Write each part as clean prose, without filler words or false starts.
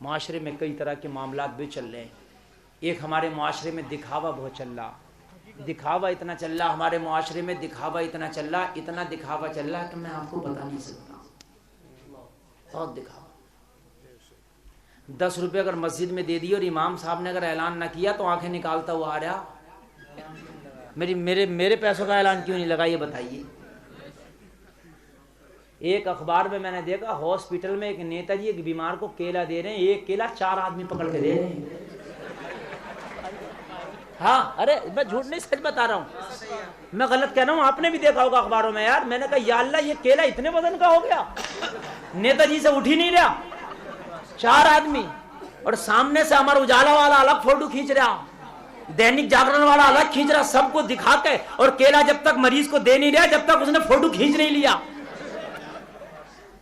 माशरे में कई तरह के मामलात भी चल रहे हैं। एक हमारे माशरे में दिखावा बहुत चल रहा, दिखावा इतना चल रहा हमारे माशरे में, दिखावा इतना चल रहा, इतना दिखावा चल रहा कि मैं आपको बता नहीं सकता। बहुत दिखावा। 10 रुपये अगर मस्जिद में दे दिए और इमाम साहब ने अगर ऐलान ना किया तो आंखें निकालता हुआ आ रहा, मेरे पैसों का ऐलान क्यों नहीं लगा, ये बताइए। एक अखबार में मैंने देखा, हॉस्पिटल में एक नेताजी एक बीमार को केला दे रहे हैं, एक केला 4 आदमी पकड़ के दे रहे हैं। हाँ, अरे मैं झूठ नहीं सच बता रहा हूँ, मैं गलत कह रहा हूँ, आपने भी देखा होगा अखबारों में। यार मैंने कहा या अल्लाह ये केला इतने वजन का हो गया, नेताजी से उठ ही नहीं रहा, 4 आदमी। और सामने से अमर उजाला वाला अलग फोटो खींच रहा, दैनिक जागरण वाला अलग खींच रहा, सबको दिखा के, और केला जब तक मरीज को दे नहीं रहा जब तक उसने फोटो खींच नहीं लिया।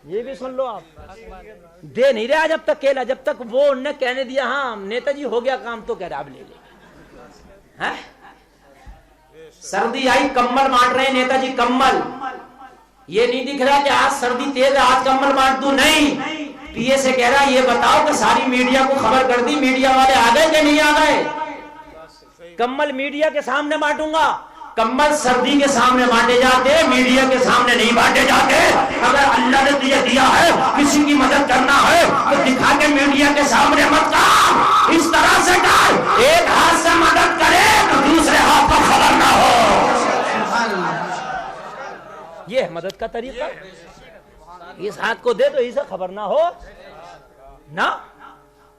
ये भी सुन लो आप, दे नहीं रहा जब तक केला, जब तक वो उन्हें कहने दिया हाँ नेताजी हो गया काम तो कह रहा अब ले ले। है? सर्दी आई कम्बल बांट रहे हैं नेताजी, कम्बल। ये नहीं दिख रहा कि आज सर्दी तेज है आज कम्बल बांट दूं, नहीं। पीए से कह रहा ये बताओ कि सारी मीडिया को खबर कर दी, मीडिया वाले आ गए कि नहीं आ गए। कम्बल मीडिया के सामने बांटूंगा, कम्बल सर्दी के सामने बांटे जाते, मीडिया के सामने नहीं बांटे जाते। अगर अल्लाह ने तुझे दिया है किसी की मदद करना है तो दिखा के मीडिया के सामने मत कर, इस तरह से कर, एक हाथ से मदद करे तो दूसरे हाथ पर खबर ना हो। ये है मदद का तरीका, इस हाथ को दे तो इसे खबर ना हो ना।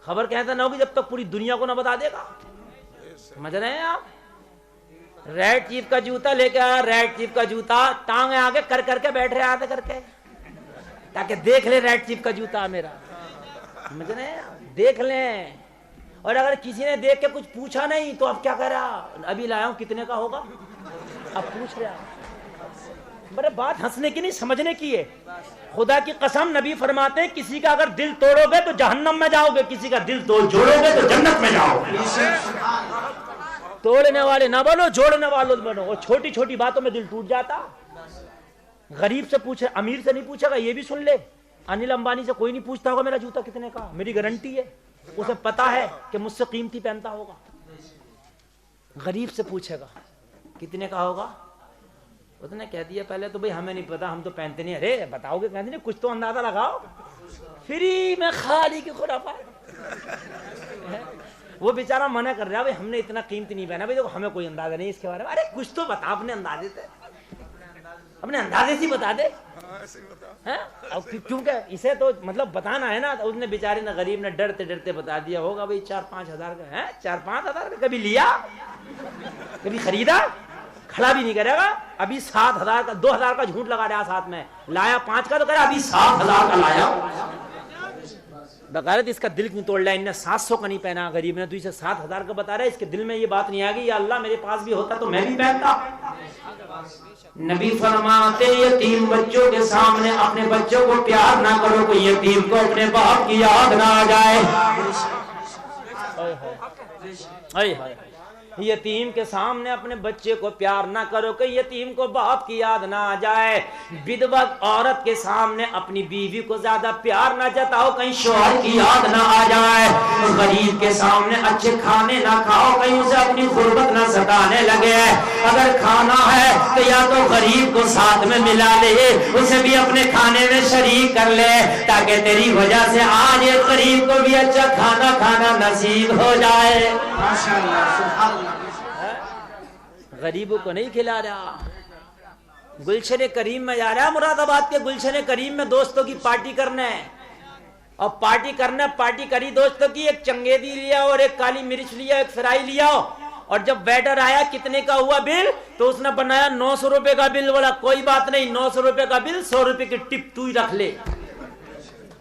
खबर कहता ना होगी जब तक पूरी दुनिया को ना बता देगा। समझ रहे हैं आप? रेड चीफ का जूता लेके आया, रेड चीफ का जूता टांगे आगे कर करके बैठ रहे आते करके, ताकि देख ले रेड चीफ का जूता मेरा। समझ रहे हैं? देख लें। और अगर किसी ने देख के कुछ पूछा नहीं तो अब क्या कर रहा, अभी लाया हूं कितने का होगा, अब पूछ रहा। बड़े बात हंसने की नहीं समझने की है। खुदा की कसम नबी फरमाते हैं किसी का अगर दिल तोड़ोगे तो जहन्नम में जाओगे, किसी का दिल जोड़ोगे तो जन्नत में जाओगे। तोड़ने वाले ना बनो, जोड़ने वाले बनो। और छोटी छोटी बातों में दिल टूट जाता। गरीब से पूछे, अमीर से नहीं पूछेगा। ये भी सुन ले, अनिल अंबानी से कोई नहीं पूछता होगा मेरा जूता कितने का, मेरी गारंटी है। उसे पता है कि मुझसे कीमती पहनता होगा। गरीब से पूछेगा कितने का होगा, उसने कह दिया पहले तो भाई हमें नहीं पता, हम तो पहनते नहीं। अरे बताओगे कहते नहीं, कुछ तो अंदाजा लगाओ। फ्री में खाली की खुराफात। वो बेचारा मना कर रहा भाई हमने इतना कीमती नहीं पहना, भाई देखो हमें कोई अंदाजा नहीं इसके बारे में। अरे कुछ तो बता, अपने अंदाजे से, अपने अंदाजे से बता दे। हैं? अब क्योंकि इसे तो मतलब बताना है ना, तो उसने बेचारे ने गरीब ने डरते डरते बता दिया होगा भाई 4-5 हजार का है। 4-5 हजार का कभी लिया, कभी खरीदा, खड़ा भी नहीं करेगा। अभी 7 हजार का, 2 हजार का झूठ लगा रहा साथ में, लाया 5 का तो करे अभी 7 हजार का लाया। बकायदा इसका दिल क्यों तोड़ लिया, इनने 700 का नहीं पहना गरीब ने, तो इसे 7 हजार का बता रहा है। इसके दिल में ये बात नहीं आ गई या अल्लाह मेरे पास भी होता तो मैं भी पहनता। नबी फरमाते यतीम बच्चों के सामने अपने बच्चों को प्यार ना करो, कोई यतीम को अपने बाप की याद ना आ जाए। यतीम के सामने अपने बच्चे को प्यार ना करो, कि यतीम को बाप की याद ना आ जाए। विधवा औरत के सामने अपनी बीवी को ज्यादा प्यार ना जताओ, कहीं शौहर की याद ना आ जाए। गरीब के सामने अच्छे खाने ना खाओ, कहीं उसे अपनी गुर्बत ना सताने लगे। अगर खाना है तो या तो गरीब को साथ में मिला ले, उसे भी अपने खाने में शरीक कर ले, ताकि तेरी वजह से आज एक गरीब को भी अच्छा खाना खाना नसीब हो जाए। माशाअल्लाह। गरीबों को नहीं खिला रहा। गुलशन करीम में जा रहा है, मुरादाबाद के गुलशन करीम में दोस्तों की पार्टी करने, और पार्टी करी दोस्तों की। एक चंगेदी लिया और एक काली मिर्च लिया, एक फ्राई लिया। और जब वेटर आया कितने का हुआ बिल, तो उसने बनाया 900 रुपए का बिल। बोला कोई बात नहीं, 900 रुपए का बिल, 100 रुपए की टिप तू ही रख ले।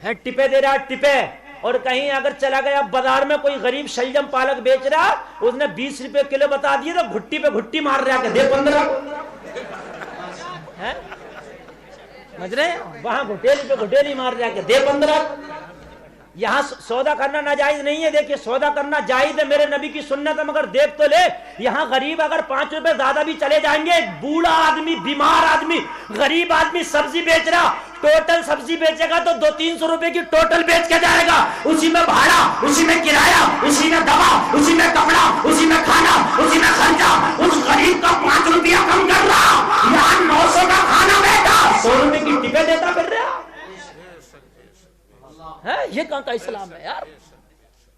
है टिपे दे रहा, टिपे। और कहीं अगर चला गया बाजार में, कोई गरीब शलजम पालक बेच रहा, उसने 20 रुपए किलो बता दिए तो घुट्टी पे घुट्टी मार रहा है, दे 15। समझ रहे? वहां घुटेली पे घुटेली मार रहा है, दे 15। यहाँ सौदा करना नाजायज नहीं है। देखिए सौदा करना जायज है, मेरे नबी की सुन्नत है, मगर देख तो ले, यहाँ गरीब अगर 5 रुपए ज्यादा भी चले जाएंगे, बूढ़ा आदमी, बीमार आदमी, गरीब आदमी सब्जी बेच रहा, टोटल सब्जी बेचेगा तो 200-300 रुपए की टोटल बेच के जाएगा, उसी में भाड़ा उसी में किराया, उसी में दवा, उसी में कपड़ा, उसी में खाना, उसी में खर्चा। उस गरीब का 5 रुपया कम कर रहा, यहाँ 900 का खाना बेटा 100 रुपए की टिकट देता फिर रहा है। ये कहाँ का इस्लाम है यार?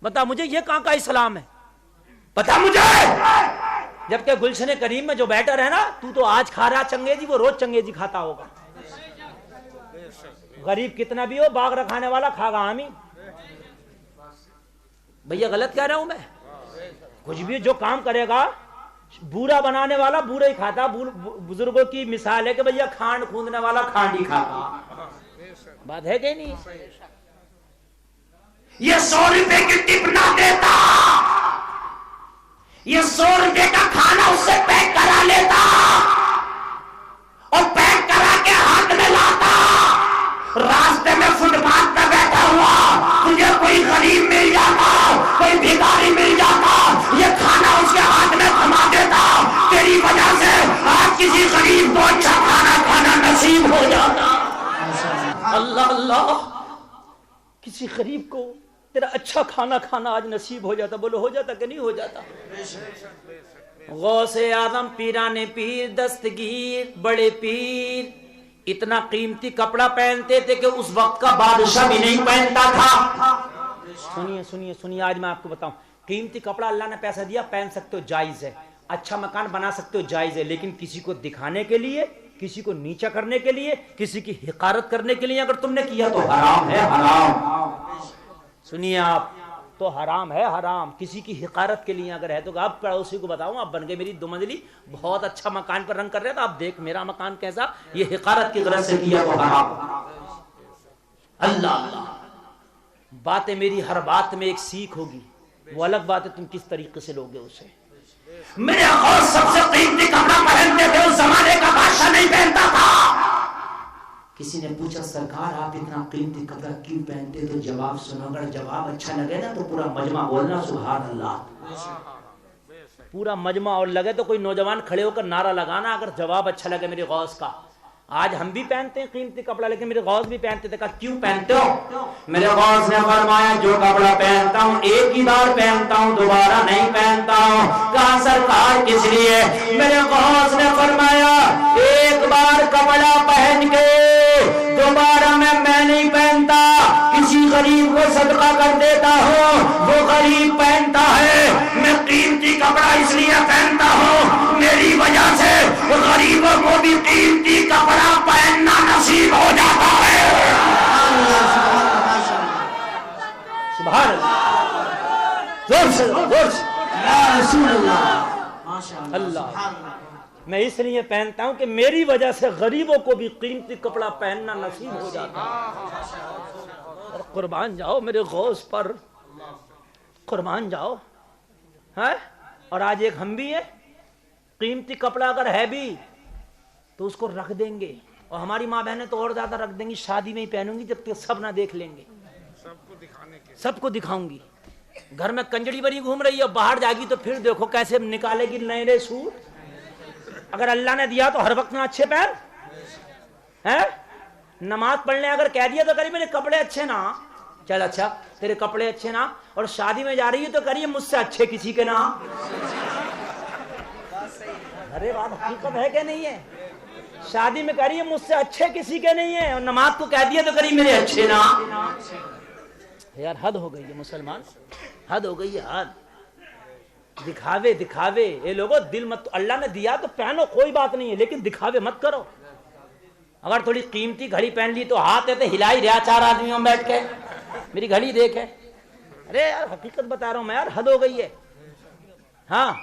बता मुझे, ये कहाँ का इस्लाम है? बता मुझे। जबकि गुलशन करीम में जो बैटर है ना, तू तो आज खा रहा चंगेजी, वो रोज चंगेजी खाता होगा। गरीब कितना भी हो, बाग रखाने वाला खागा हामी। भैया गलत कह रहा हूं मैं? कुछ भी जो काम करेगा, बूरा बनाने वाला बूरा ही खाता। बुजुर्गों की मिसाल है कि भैया खांड खूंदने वाला खांड ही खाता। बात है कि नहीं? ये 100 रुपए की टिप ना देता, ये 100 रुपए का खाना उससे पैक करा लेता और पैक करा के हाथ में लाता। रास्ते में फुटपाथ पे बैठा हुआ तुझे कोई गरीब मिल जाता, कोई भिखारी मिल जाता, ये खाना उसके हाथ में थमा देता। तेरी वजह से आज किसी गरीब को अच्छा खाना खाना नसीब हो जाता। अल्लाह अल्लाह, किसी गरीब को तेरा अच्छा खाना खाना आज नसीब हो जाता। बोलो हो जाता कि नहीं हो जाता? गौसे आदम पीराने पीर दस्तगीर बड़े पीर इतना कीमती कपड़ा पहनते थे कि उस वक्त का बादशाह भी नहीं पहनता था। सुनिए सुनिए सुनिए, आज मैं आपको बताऊं, कीमती कपड़ा अल्लाह ने पैसा दिया, पहन सकते हो, जायज है। अच्छा मकान बना सकते हो, जायज है। लेकिन किसी को दिखाने के लिए, किसी को नीचा करने के लिए, किसी की हिकारत करने के लिए अगर तुमने किया तो हराम है, हराम। सुनिए आप, तो हराम है, हराम। किसी की हिकारत के लिए अगर है तो आप पड़ोसी को बताऊं, आप बन गए मेरी 2 मंजिली, बहुत अच्छा मकान पर रंग कर रहे थे, आप देख मेरा मकान कैसा, ये हिकारत की गरज से किया तो हराम। अल्लाह अल्लाह, बातें मेरी हर बात में एक सीख होगी, वो अलग बात है तुम किस तरीके से लोगे उसे। मेरे गौस सबसे कीमती कपड़ा पहनते थे, उस जमाने का बादशाह नहीं पहनता था। किसी ने पूछा सरकार आप इतना कीमती कपड़ा क्यों पहनते? तो जवाब सुनो, अगर जवाब अच्छा लगे ना तो पूरा मजमा बोलना सुभान अल्लाह। पूरा मजमा और लगे तो कोई नौजवान खड़े होकर नारा लगाना अगर जवाब अच्छा लगे मेरे गौस का। आज हम भी पहनते हैं कीमती कपड़ा, लेकिन मेरे गौस भी पहनते थे। कहा क्यों पहनते हो? मेरे गौस ने फरमाया जो कपड़ा पहनता हूँ एक ही बार पहनता हूँ, दोबारा नहीं पहनता हूँ। कहा सरकार किस लिए? मेरे गौस ने फरमाया एक बार कपड़ा पहन के दोबारा मैं नहीं पहनता, किसी गरीब को सदका कर देता हूँ, वो गरीब पहनता है। मैं कीमती कपड़ा इसलिए पहनता हूँ, मेरी वजह से गरीबों को भी कीमती कपड़ा पहनना नसीब हो जाता है। सुभान अल्लाह, जोर से जोर से अल्लाह। मैं इसलिए पहनता हूं कि मेरी वजह से गरीबों को भी कीमती कपड़ा पहनना नसीब हो जाता है। और कुर्बान जाओ मेरे गौस पर, कुर्बान जाओ है। और आज एक हम भी है, कीमती कपड़ा अगर है भी तो उसको रख देंगे, और हमारी माँ बहनें तो और ज्यादा रख देंगी, शादी में ही पहनूंगी जब तक सब ना देख लेंगे, सबको दिखाऊंगी। घर में कंजड़ी बनी घूम रही है, बाहर जाएगी तो फिर देखो कैसे निकालेगी नए नए सूट। अगर अल्लाह ने दिया तो हर वक्त में अच्छे पहन है। नमाज पढ़ने अगर कह दिया तो करिए मेरे कपड़े अच्छे ना, चल अच्छा तेरे कपड़े अच्छे ना, और शादी में जा रही है तो करिए मुझसे अच्छे किसी के ना। अरे बात हकीकत है क्या नहीं है? शादी में करिए मुझसे अच्छे किसी के नहीं है, और नमाज को कह दिया तो करिए मेरे अच्छे ना। यार हद हो गई है मुसलमान, हद हो गई है, हद। दिखावे दिखावे, ये लोगों दिल मत, अल्लाह ने दिया तो पहनो कोई बात नहीं है, लेकिन दिखावे मत करो। अगर थोड़ी कीमती घड़ी पहन ली तो हाथ है तो हिला ही रहा 4 आदमियों में बैठ के, मेरी घड़ी देखे। अरे यार हकीकत बता रहा हूं मैं यार, हद हो गई है। हाँ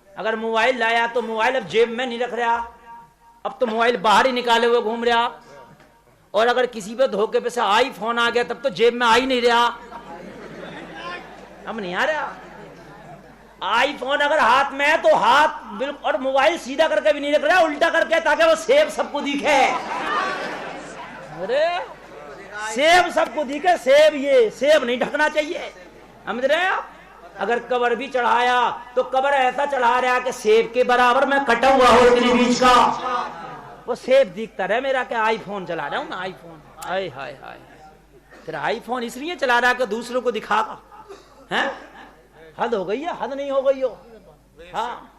अगर मोबाइल लाया तो मोबाइल अब जेब में नहीं रख रहा, अब तो मोबाइल बाहर ही निकाले हुए घूम रहा। और अगर किसी पे धोखे पे से आईफोन आ गया तब तो जेब में आ ही नहीं रहा, अब नहीं आ रहा। आईफोन अगर हाथ में है तो हाथ बिल्कुल, और मोबाइल सीधा करके भी नहीं रख रहा, उल्टा करके, ताकि वो सेब सबको दिखे। अरे सेब सबको दिखे, सेब ये सेब नहीं ढकना चाहिए, समझ रहे हो? अगर कवर भी चढ़ाया तो कवर ऐसा चढ़ा रहा कि सेब के बराबर में कटा हुआ हो इतने बीच का, वो सेब दिखता रहे मेरा। क्या आईफोन चला रहा हूं ना, आईफोन। हाय हाय हाय, तेरा आईफोन इसलिए चला रहा कि दूसरों को दिखागा। हैं? हद हो गई है, हद नहीं हो गई हो? हाँ,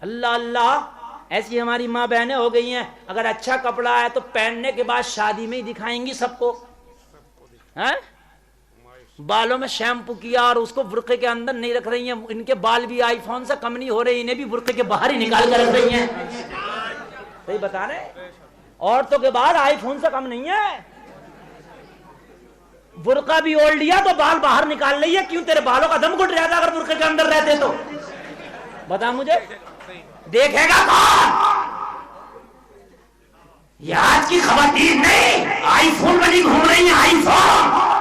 अल्लाह अल्लाह, ऐसी हमारी माँ बहनें हो गई हैं, अगर अच्छा कपड़ा है तो पहनने के बाद शादी में ही दिखाएंगी सबको। हैं? बालों में शैम्पू किया और उसको बुर्के के अंदर नहीं रख रही हैं। इनके बाल भी आईफोन से कम नहीं हो रहे, इन्हें भी बुर्के के बाहर ही निकाल कर रख रही हैं। सही बता रहे, औरतों के बाल आईफोन से कम नहीं है। बुर्का भी ओढ़ लिया तो बाल बाहर निकाल रही है। क्यों? तेरे बालों का दम घुट जाता अगर बुर्के के अंदर रहते तो। बता मुझे, देखेगा कौन? ये आज की खवातीन नहीं, आईफोन वाली घूम रही है, आईफोन।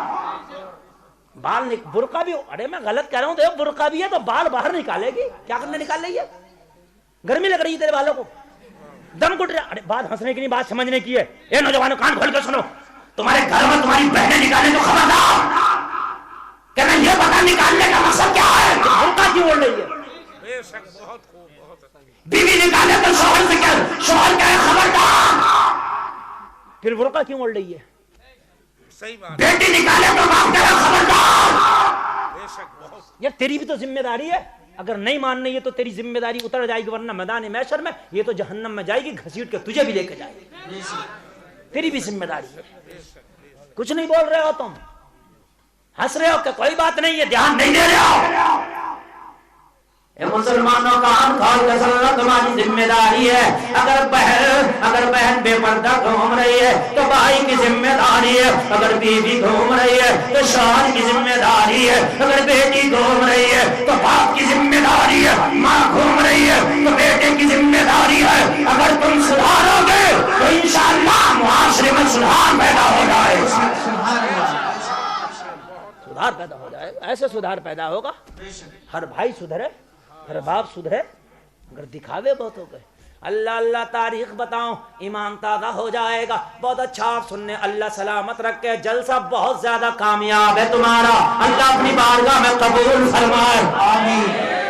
बाल बुर्का भी, अरे मैं गलत कह रहा हूं, देखो बुर्का भी है तो बाल बाहर निकालेगी। क्या करने निकाल रही है? गर्मी लग रही है तेरे बालों को, दम घुट रहा। अरे बात हंसने की नहीं, बात समझने की है। ए नौजवानों, कान खोल कर सुनो, तुम्हारे घर में तुम्हारी बहनें निकाले तो खबरदार, कहना ये पता निकालने का मकसद क्या है? बुर्का क्यों ओढ़ रही है? बीवी निकाले तो शोहर से क्या, शोहर क्या है? खबरदार। फिर बुर्का क्यों ओढ़ रही है? सही बात। बेटी निकाले तो बाप क्या है? खबरदार। यार तेरी भी तो जिम्मेदारी है, अगर नहीं मान रही है तो तेरी जिम्मेदारी उतर जाएगी, वरना मैदान महशर में ये तो जहन्नम में जाएगी, घसीट के तुझे भी लेके जाएगी। तेरी भी जिम्मेदारी है। कुछ नहीं बोल रहे हो तुम, हंस रहे हो क्या? कोई बात नहीं है, ध्यान नहीं दे रहे हो। मुसलमानों का कान खोल कर सुनना तुम्हारी जिम्मेदारी है। अगर बहन बेपर्दा घूम रही है तो भाई की जिम्मेदारी है। अगर बीवी घूम रही है तो शौहर की जिम्मेदारी है। अगर बेटी घूम रही है तो बाप की जिम्मेदारी है। माँ घूम रही है तो बेटे की जिम्मेदारी है। अगर तुम सुधारोगे तो इंशाअल्लाह मुआशरे में सुधार पैदा हो जाएगा। सुधार पैदा हो जाएगा, ऐसे सुधार पैदा होगा। हर भाई सुधरे, हर बाप सुधरे, अगर दिखावे बहुत हो गए। अल्लाह अल्लाह तारीख बताऊं, ईमान ताज़ा हो जाएगा। बहुत अच्छा, आप सुनने, अल्लाह सलामत रखे। जलसा बहुत ज्यादा कामयाब है तुम्हारा, अल्लाह अपनी बारगाह में कबूल फरमाए। आमीन।